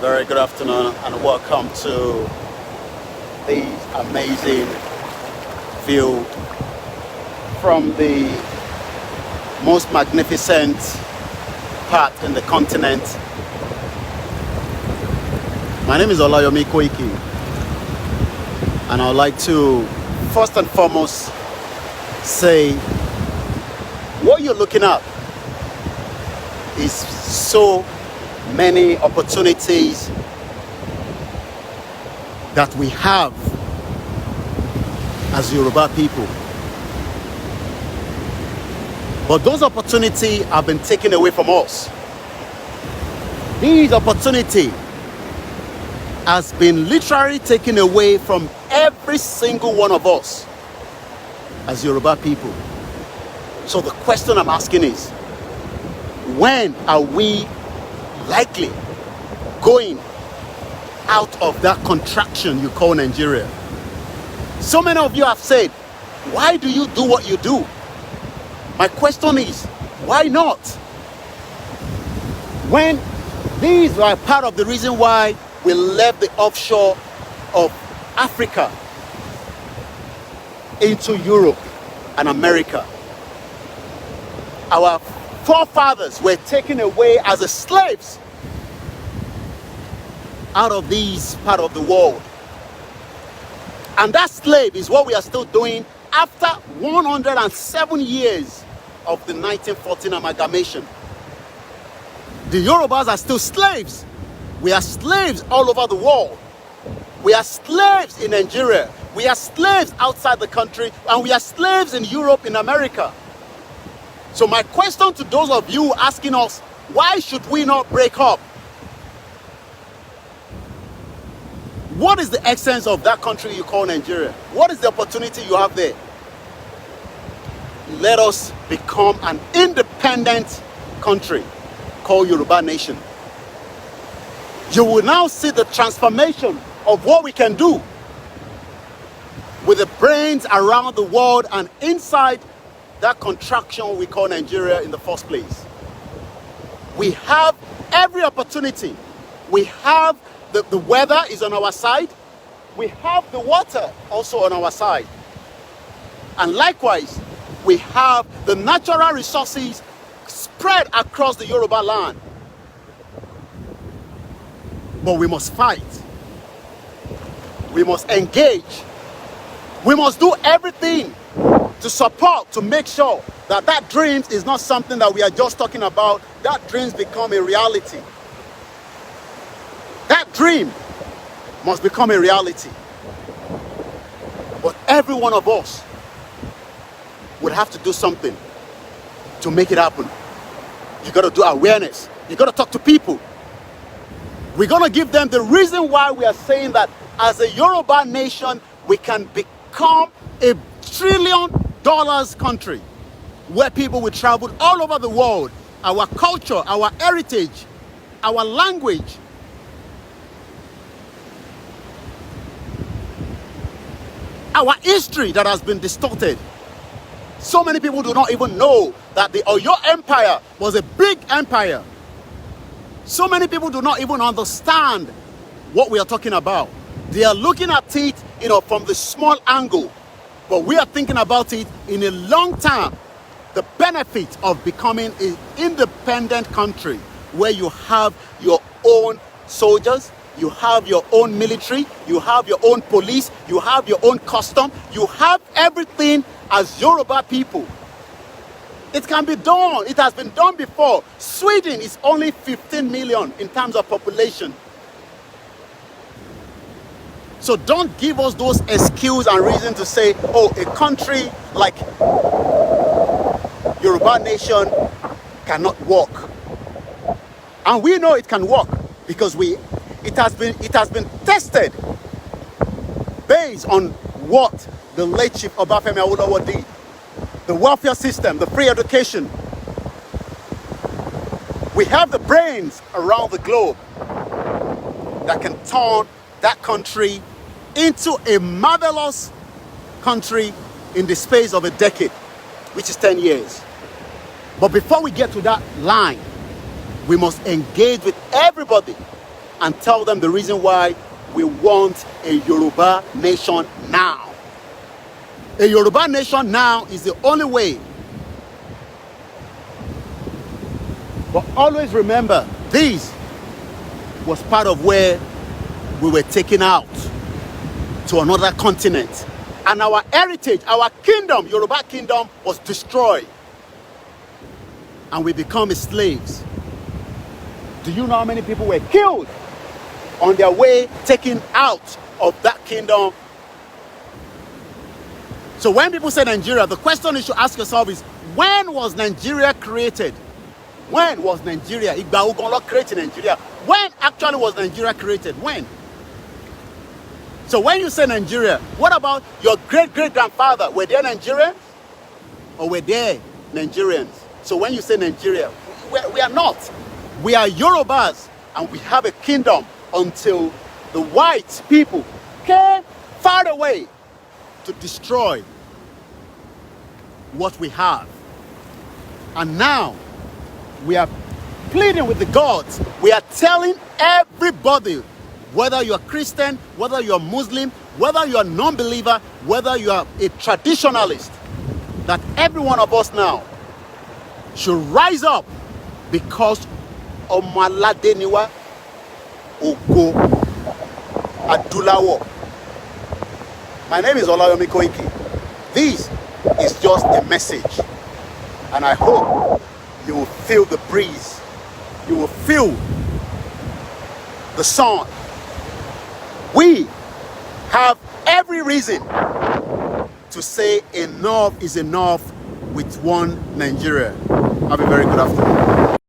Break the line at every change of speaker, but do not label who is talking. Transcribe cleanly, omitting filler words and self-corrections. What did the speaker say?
Very good afternoon and welcome to this amazing view from the most magnificent part in the continent. My name is Olayomi Koiki, and I would like to first and foremost say what you're looking at is so many opportunities that we have as Yoruba people. But those opportunities have been taken away from us. These opportunity has been literally taken away from every single one of us as Yoruba people. So the question I'm asking is, when are we likely going out of that contraction you call Nigeria? So many of you have said, why do you do what you do? My question is, why not? When these are part of the reason why we left the offshore of Africa into Europe and America. Our forefathers were taken away as slaves out of this part of the world. And that slave is what we are still doing after 107 years of the 1914 amalgamation. The Yorubas are still slaves. We are slaves all over the world. We are slaves in Nigeria. We are slaves outside the country, and we are slaves in Europe, in America. So my question to those of you asking us, why should we not break up? What is the essence of that country you call Nigeria? What is the opportunity you have there? Let us become an independent country called Yoruba Nation. You will now see the transformation of what we can do with the brains around the world and inside that contraction we call Nigeria in the first place. We have every opportunity. We have the weather is on our side. We have the water also on our side. And likewise, we have the natural resources spread across the Yoruba land. But we must fight. We must engage. We must do everything to support, to make sure that that dream is not something that we are just talking about. That dreams become a reality. That dream must become a reality. But every one of us would have to do something to make it happen. You got to do awareness. You got to talk to people. We're going to give them the reason why we are saying that as a Yoruba nation, we can become a $1 trillion country where people will travel all over the world. Our culture, our heritage, our language, our history that has been distorted. So many people do not even know that the Oyo Empire was a big empire. So many people do not even understand what we are talking about. They are looking at it, from the small angle, but we are thinking about it in a long term. The benefit of becoming an independent country where you have your own soldiers, you have your own military, you have your own police, you have your own custom, you have everything as Yoruba people. It can be done. It has been done before. Sweden is only 15 million in terms of population. So don't give us those excuses and reasons to say, oh, a country like Yoruba Nation cannot work. And we know it can work because it has been tested based on what the late Chief Obafemi Awolowo did. The welfare system, the free education. We have the brains around the globe that can turn that country into a marvelous country in the space of a decade, which is 10 years. But before we get to that line, we must engage with everybody and tell them the reason why we want a Yoruba nation now. A Yoruba nation now is the only way. But always remember, this was part of where we were taken out to another continent. And our heritage, our kingdom, Yoruba kingdom, was destroyed. And we become slaves. Do you know how many people were killed on their way taken out of that kingdom? So when people say Nigeria, the question you should ask yourself is, when was Nigeria created? When was Nigeria? Igba Ogunlo created Nigeria. When actually was Nigeria created? When? So when you say Nigeria, what about your great-great-grandfather? Were they Nigerians? Or were they Nigerians? So when you say Nigeria, we are not. We are Yorubas, and we have a kingdom until the white people came far away to destroy what we have. And now we are pleading with the gods. We are telling everybody, whether you're Christian, whether you're Muslim, whether you're a non-believer, whether you are a traditionalist, that every one of us now should rise up, because Omalade niwa, Ogo Adulawo. My name is YORUBA. This is just a message, and I hope you will feel the breeze, you will feel the sun. We have every reason to say enough is enough with one Nigeria. Have a very good afternoon.